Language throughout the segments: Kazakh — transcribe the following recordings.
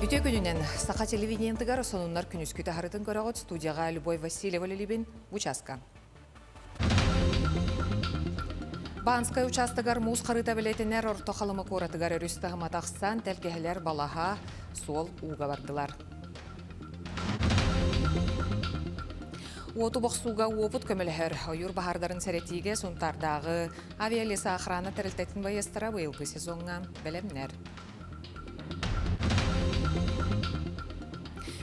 Үтө күнінен сақа телевидениентігар сонунлар күнүскүті харытын көріғыт студияға Любой Васильева Лилибин участка. Банскай участыгар муз қарыта білетінер орто қалымы коратыгар өрістіғым атақсан тәлкехелер балаға сол уға бардылар. Оту боқсуға опыт көмілігер ойыр бағардарын сәретіге сұнтардағы авиалеса ақыраны тәрілтетін байыстыра бұйылғы сезонға бәлемнер.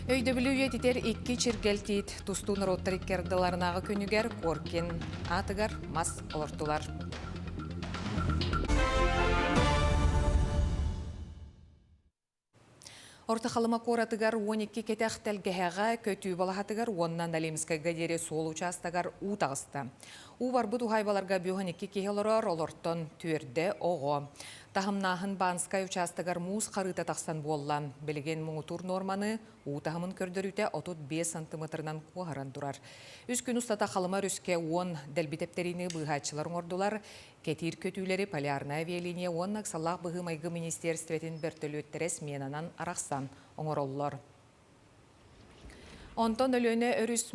Өйді білу етітер 2 чиргелтейт тұсту нұроттарик керділарынағы көнігер коркен атыгар мас олыртылар. Орта қалыма коратыгар 12 кетех тәлгәһәгә көтүү балахатыгар оннан Налимскайга дере сол участагар утағысты. У барбы тухайбаларга 12 кехелорор олортон түрде оғы. Тахымнахын Банскай участагар муз қарыта тақсан боллан. Білген мұңытур норманы утағымын көрдіріте 35 сантиметрынан қуағаран тұрар. Үз күн ұстата қалыма рүске 10 дәлбитептеріні бұйғатшыларын ордулар. Кетир көтүүлері полярна авиалиния 10 ақсалақ бұғы майғы министерстветин бәртілі өттерес менанан арақсан оңыроллар. Онтон өлөне өріс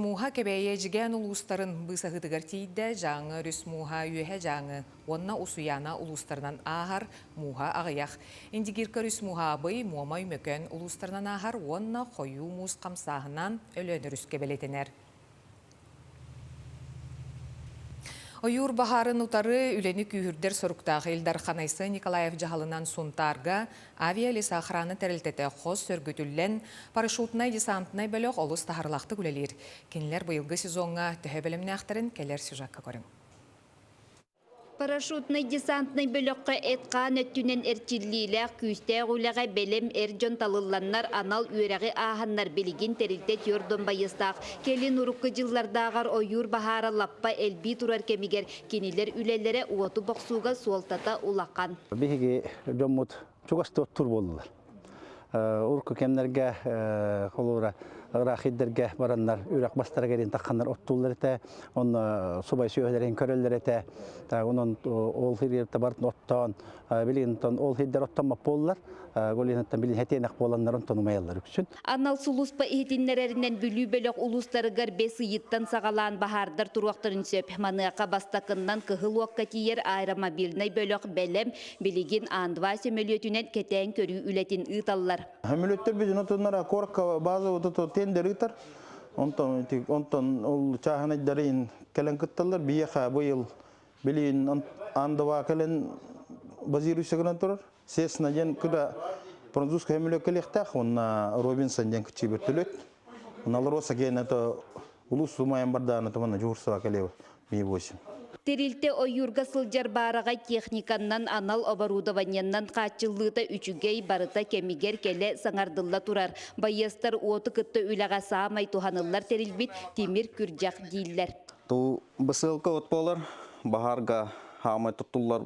муға кебәйе жіген ұлыстарын бұсағыдығар тейді жаңы өріс муға үйе жаңы. Онна ұсуяна ұлыстарынан ағар муға ағаяқ. Индигирка өріс муға абый муамай мөкен ұлыстарынан ағар онна қойу муз қамсағынан өлөне өріс кебелетінер. Ойур бахарын утары үлені күйірдер сұрықтағы Илдар Ханайсы Николаев жағалынан сұнтарға авиалеса ақыраны тәрілтеті қос сөргітілен парашютнай десантнай бөліқ олыс тахарлақты күлелер. Кенілер бұйылғы сезонға түхе білімні ақтырын келер сюжакка көрің. Парашютный десантный бөлөккө этқан өттүнен эрчиллилээх күүстээ гулага белем эржон талылланнар анал үөрәги ааһаннар билигин терилте тёрдон байыстаах келин урукка жыллардаагар ойур бахара лаппа элби турар кемигер кинилер үлелере уоту боксууга суолтата улаккан. Биһиги жоммут чугасты тур болдулар. Урукка кемнерге холура рахиддерге бараннар үрәк бастара керин таққандар оттулар ете, он субай сүйөһләрен көрөлләр ете, онон ол хирерте бартын оттан, билинтон ол хиддер оттанма боллар, голинтон билин хетенак боланнар онтон умаяллар үксүн. Анал сулуспа ихтиннереринен бүлүү бөлөк улустарыгар бес ыйыттан сагалаан бахардар туруактарын сөп маныака бастакыннан кыһыл уакка тиер аэромобильный бөлөк белем билигин андва сөмөлөтүнен кетен көрүү үлетин ыйталлар. Хөмөлөттөр биз онтоннара корка база тендеритер, онтон ол чаханайдарын келен кытталар, бияха быйыл билин андава келен базируйсагынан турар. Сесна ден күдә французский хөмөлөк келектах, онна Робинсон ден кичи бертөлөт. Оналар оса ген это улус сумаян бардан это мана журсава келеу ми босин. Терилте ойюрга сылжар барага техниканнан анал оборудованияннан качыллыта үчүгей барыта кемигер келе саңардылла турар. Байыстар уоты кытты үлага саамай туханыллар терилбит темир күржак дейілер. Ту бысылка от болар, бахарга хаамай туттуллар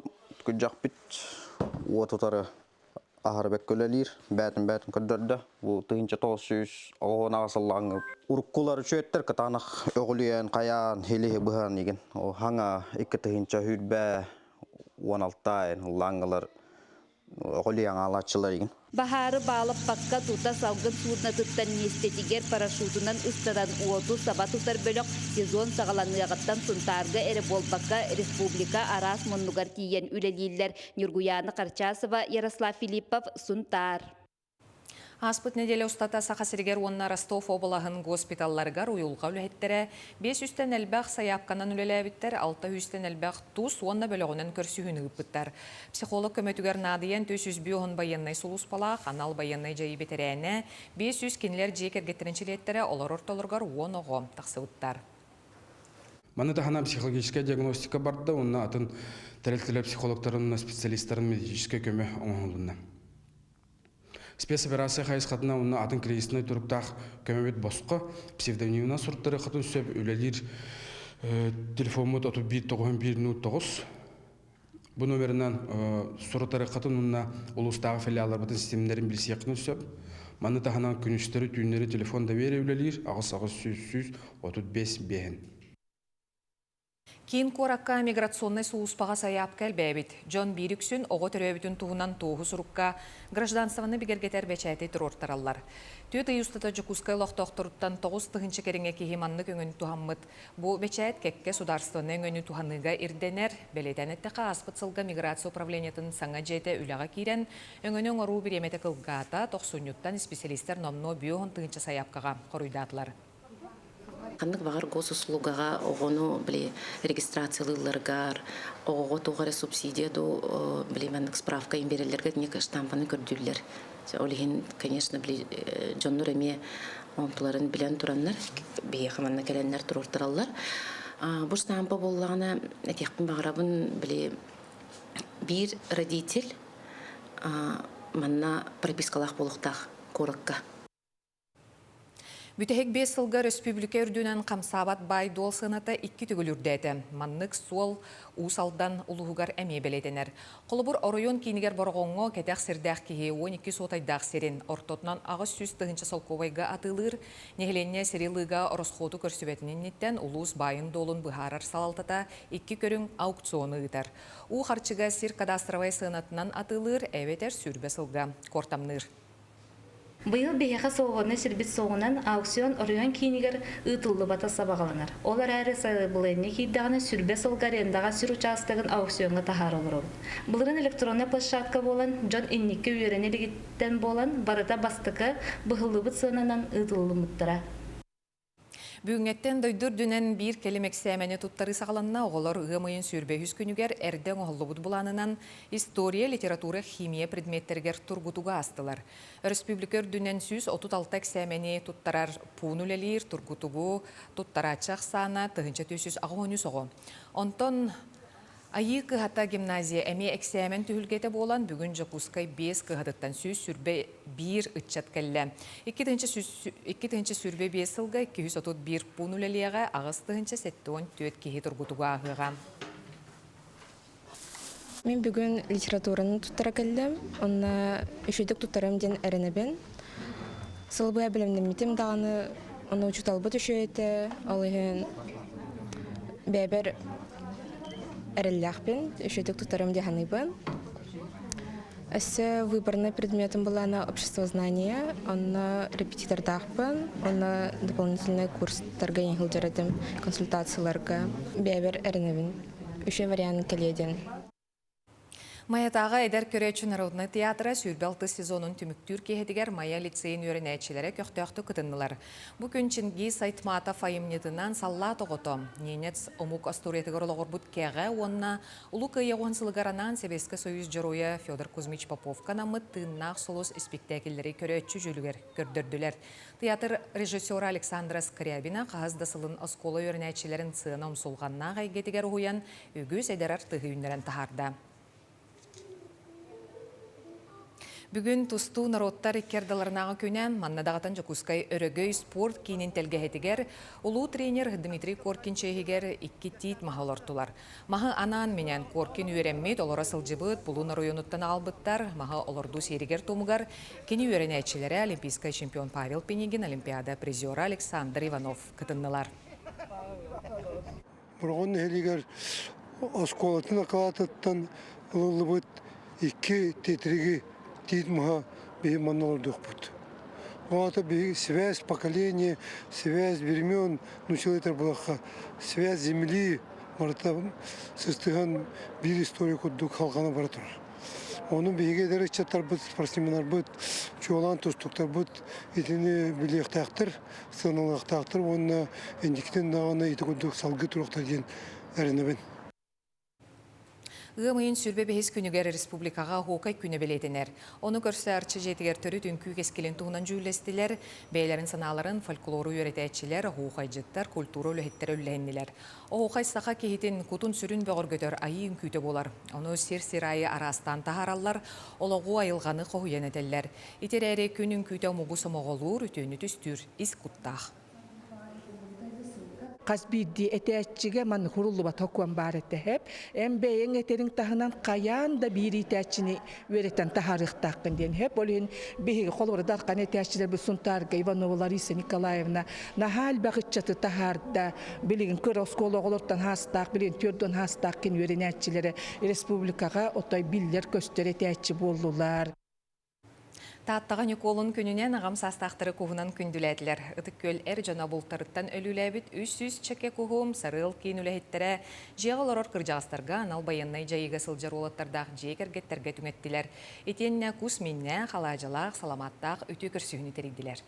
күржак бит, уотутары ахарбек көлелир, бәтін көрдөрді. Бұл тыгынча 900 оғын ағасыллаңы. Уруккулар чөттер кытанық өғілуен, қаян, хелеге бұған еген. Хаңа 2 тыгынча хүрбә 16 айын лаңғылар оғылуен алатшылар еген. Бахары балып пакка тута салгын судна тұттан нестетигер парашютынан ұстадан уоту саба тұтар бөлік сезон сағаланығаттан сұнтарғы әрі болбаққа республика арас мұннығар тиен үлелейлер. Нюргуяны Қарчасова, Ярослав Филиппов, сұнтар. Аспыт неделе ұстата сақасыргер онна Ростов обылағын госпиталларғар уйылға үләйттері 500-тен әлбәқ саяпқанан үлеләбіттер, 600-тен әлбәқ тұс онна бөліғынан көрсігін ұйыппыттар. Психолог көмөтігер надыен 200 бүйоғын байыннай сұлыс балақ, анал байыннай жайы бетерәне 500 кенлер жекергеттіріншілеттері олар орталырғар 10 оғы тақсығыттар. Маны тахана психологическая диагностика барды, онна атын тәрелтілер психологтарын, специалисттарын медицинская көмі оңғылына. Спецоперация хайысқатына оны атын кризисный тұрыптақ көмебет босқа псевдонимна сұрттары қатын сөп өлелер телефонмыт 31-91-9. Бұл номерінен сұрттары қатын ұнна ұлыстағы филиалар бұтын системдерін білсеқіні сөп. Маны тағынан күністері түйінері телефонда бере өлелер ағыс-ағыс 135 бейін. Кин коракка миграционный соуспаға саяп кәлбәбит. Джон Бирюксүн оғы төрөбітін туғынан тоғы сұрыққа гражданстваны бігергетер бәчәйті тұрортаралар. Төт ұйыстыта жүкускай лоқтоқтырыттан 9 тұғыншы керіңе кейіманны көңіні туғаммыд. Бұл бәчәйт кәкке сударстваны өңіні туғаныға ирденер, бәлетәнетті қаспыт сылға миграция управлениятын саңа жете үліға кейрен, өңінің ору біреметі қылғата 90-юттан специалистер номно бүйоғын тұғыншы саяпқаға қоруйдатылар. Қандық бағар госуслугаға оғыну регистрациялыларғар, оғы туғары субсидияду мәнік справка имберелерге нек штампаны көрділер. Олеген, конечно, жоннур әме омтыларын білен тұранлар, бейе қаманна кәләнлер тұрыртыралар. Бұл штампа болғаны әтеқпін бағарабын бір родитель манна пропискалақ болуқтақ корыққа. Бүтәһек 5 сылға республика үрдүнен қамсабат бай дол сынаты 2 түгілүрдәді. Маннык суол усалдан улуғығар әме белетенер. Қолыбыр оройон кейінігер борғоңо кәтәқ сірдәқ кейі 12 сотайдақ серін. Ортотнан ағыз сүз тұғынша солковайға атылыр. Нехеленне серилыға оросқоты көрсібетінен неттен улус байын долын бұхарар салалтата 2 көрің аукционы ұйтар. У қарчыға сир кадастровай сынатынан атылыр, әветер сүрбе сылға кортамныр. Быйыл бейеға соғыны сірбет соғынан аукцион орыйон кейінігер ұтылы бата сабағаланар. Олар әрі сайлы бұлайны кейдағыны сүрбе сылғар ендаға сүр участығын аукционға тахар олыр ол. Бұлырын электронны площадка болан, Джон Инникке үйерені легеттен болан, барыта бастықы бұғылы бұт сынынан ұтылы мұттыра. Бүгінгеттен дойдыр дүнен бір келемек сәмәне тұттары сағаланна оғылар ұғымайын сүрбе хүскінігер әрден оғылы бұд бұланынан история, литература, химия предметтергер тұргутуға астылар. Республикер дүнен сүз 36 сәмәне тұттарар пунулелер, тұргутуғу, тұттарачақ сана, тұғынша төсіз ағуыны соғы. Онтон айы кыхата гимназия әме әксәмен түхілгеті болан бүгін жықускай 5 кыхатыттан сүз сүрбе 1 үтчат кәлі. 2 сүрбе 5 сылға 231 пунулелеға ағыз тұхынша 7-14 кейі тұргутуға ағыға. Мен бүгін литератураның тұттара кәлдім. Онна үшедік тұттарым ден әрінебен. Сылбыя білімдімітім дағаны оны ұчыталбыт үшееті, алығын бәбір әрілләқпен, үшедік тұттарым деханыбын. Әсі выборный предметом была на общество знания, онна репетитордақпын, онна дополнительный курс торгайын ғылдырадым консультацияларға бәбір әрінебен. Үші вариант кәледен. Маятаға әдер көрәтші народный театры сүрбелті сезонын түміктүр кейдігер Мая лицейін өрінәтшілері көқтөқты күтінілер. Бұ күнчінгі сайтмата файымнетінен салла тоғыты. Ненец омук астуретігір олығыр бұд кәғі, онына ұлы күйе онсылығаранан Себескі Союз жыруя Федор Кузьмич Поповка намы тыннақ солыс спектакльлері көрәтші жүлігер көрдірділер. Театр режиссері Александра Скрябина қағаздасылын осколы өрінәтшілерін сыны омсулғанна ғайгетігер ұйан үгіз әдерар тұғы үнлерін тахарда. Бүгін тұсту народтар иккердаларынаға көнен маннадағатан жокускай өрөгөй спорт кейінен телгәхетігер ұлу тренер Дмитрий Коркин чейгер 2 тит мағалартылар. Мағы анан менен Коркин үйренмейд олара сылжыбыт бұлын районуттан албыттар, мағы оларду серігер томугар кені үйренәтшілері олимпийскай чемпион Павел Пенегин, олимпиада призері Александр Иванов кытыннылар. Бұрғын әлігер осколатын ақалатыттан ұлылы бұд 2 тетірігі тит мага бейманнолар дөхпут. Это связь поколения, связь времен, человек была связь земли, марта сыстыган бир история кудук халкана баратыр. Onun beyge dere çatar bud, спортсменler bud, çoğalan tostoklar bud, etini bilek taktır, sınırlık taktır, onun endikten dağına eti kuduk salgı turukta diyen erineben. Ғымайын сүрбе бәхес күнігер республикаға хоқай күні белетінер. Оны көрсі арчы жетігер түрі түнкі кескелен туғынан жүйлестілер, бәйлерін саналарын фольклору үйретәтшілер, хоқай жыттар, культура өлігеттер өлігеннелер. О хоқай сақа кейтін күтін сүрін бәғыр көтер айын күті болар. Оны сер-сер айы арастан тахаралар, олағу айылғаны қоғыян әтелер. Итер әрі күнін күті мұғысы моғылуыр, үтіні түстір, із құттақ. Kasbidi eteççige man hurulluba tokuan barete hep. En beyen eterin tahınan kayan da bir iteçini vereten taharıqtaqın den hep. Olin bihi kolları dalkan eteççiler bir suntarga Ivanova Larisa Nikolayevna nahal bağıtçatı taharda bilin kıroskolo olurtan hastaq bilin tördön hastaqın öğrenetçilere respublikaga otay biller göster eteççi boldular. Таттаған юколын күнінен ағам састақтыры куғынан күнділәділер. Үтік көл әр жана болтарыттан өліләбіт 300 чеке куғым сарыл кейін үләхеттері жеғалар ор кыржағыстарға анал баяннай жайыға сылжар олаттардағы жекергеттерге түңеттілер. Етеніне күс менне қалажылақ, саламаттақ үті күрсігіні терейділер.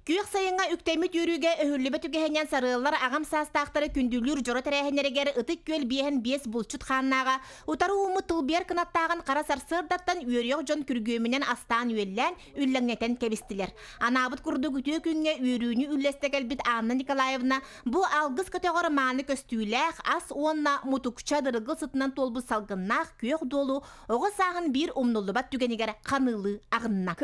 Күйек сайынға үктемет өріге өһүрлібі түгехенен сарылар ағам састақтары күндүлүр жора тәрәхенерегер ытык көл биehen 5 булчут ханнаға утары умы тылбер кынаттағын қара сарсырдаттан өріяқ жон күргөмінен астан үйеллән үлләңнетен кебістілер. Анабыт күрді күтө күнге өрүүні үлләстекелбіт Анна Николаевна бұ алғыз көтеғары маны көстүйләқ ас онна мутукча дырығы сытынан толбы салғыннақ күйек долу оғы сағын бір умнулыбат түгенегер қанылы ағынна.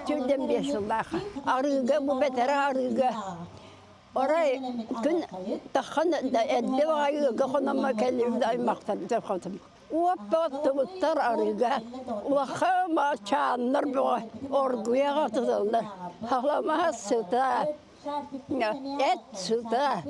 Tüyden bir yıllaha. Arıga bu beter arıga. Oraya gün tahan edde var konama kelim de maktan tefkadım. O battı arıga. O khama çanlar bu orguya atıldılar. Haklama sıta. Et sıta.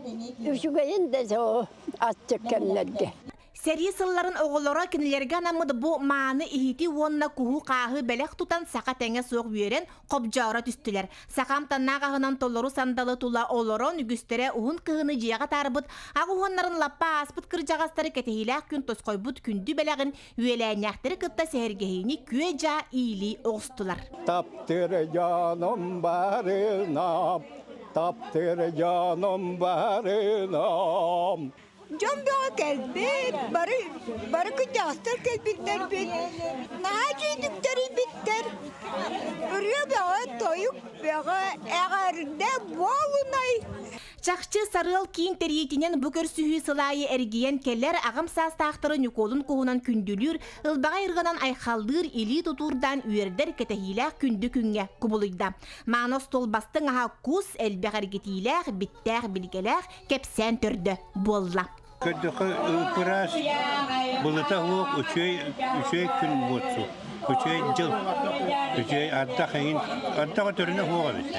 Üşügeyin de o atacak kendilerine. Сәрі сылларын оғылора кенелерге анамыды бұ маны ихити онна куху қағы бәлек тұтан сақа тәңе соқ бүйерен қобжаура түстілер. Сақам таннағағынан толору сандалы тула олорон үгістері ұғын кығыны жияға тарбыт, ағы онларын лаппа аспыт кыржағастары кәтехиләк күн тосқой бұд күнді бәләғін үйеләйнәқтері қытта сәргейіні күе жа или оғыстылар. Таптыры жаным барынам, таптыры жаным барынам. Can bir geldi, barı küçüktür kelbitler bit. Naci dükleri bitter. Örüyor bir toyuk bir ağırda bolunay. Çakçı sarıl kiin teriyetinen bu körsühü sılayı ergiyen keller ağam sastağtırı Nikolun koğunan kündülür, ılbağa ırganan ayxaldır ili tuturdan üerder ketehilək kündü künge kubuluyda. Manos tolbastın ağa kus elbə hareketiylək, bittək bilgelək, kepsen tördü bolla. Kördükü ıpıras bulata hoğuk üçey gün botsu. Üçey jıl. Üçey adda xeyin, adda törüne hoğuk abisi.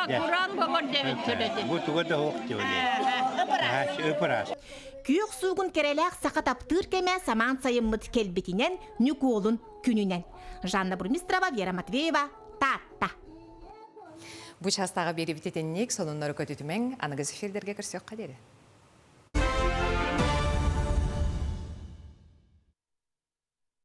Kur'an baba demek söyledi. Bu tuğda hoğuk diyor. Ipıras. Kүйük suğun kerelək sakat aptır keme saman sayımıt kelbetinen Nikolun gününen. Жанна Бурмистрова, Вера Матвеева, Татта. Bu çastağa beri bitetenlik sonunları kötütümen anıgız efirlerge kırsıyor kaderi.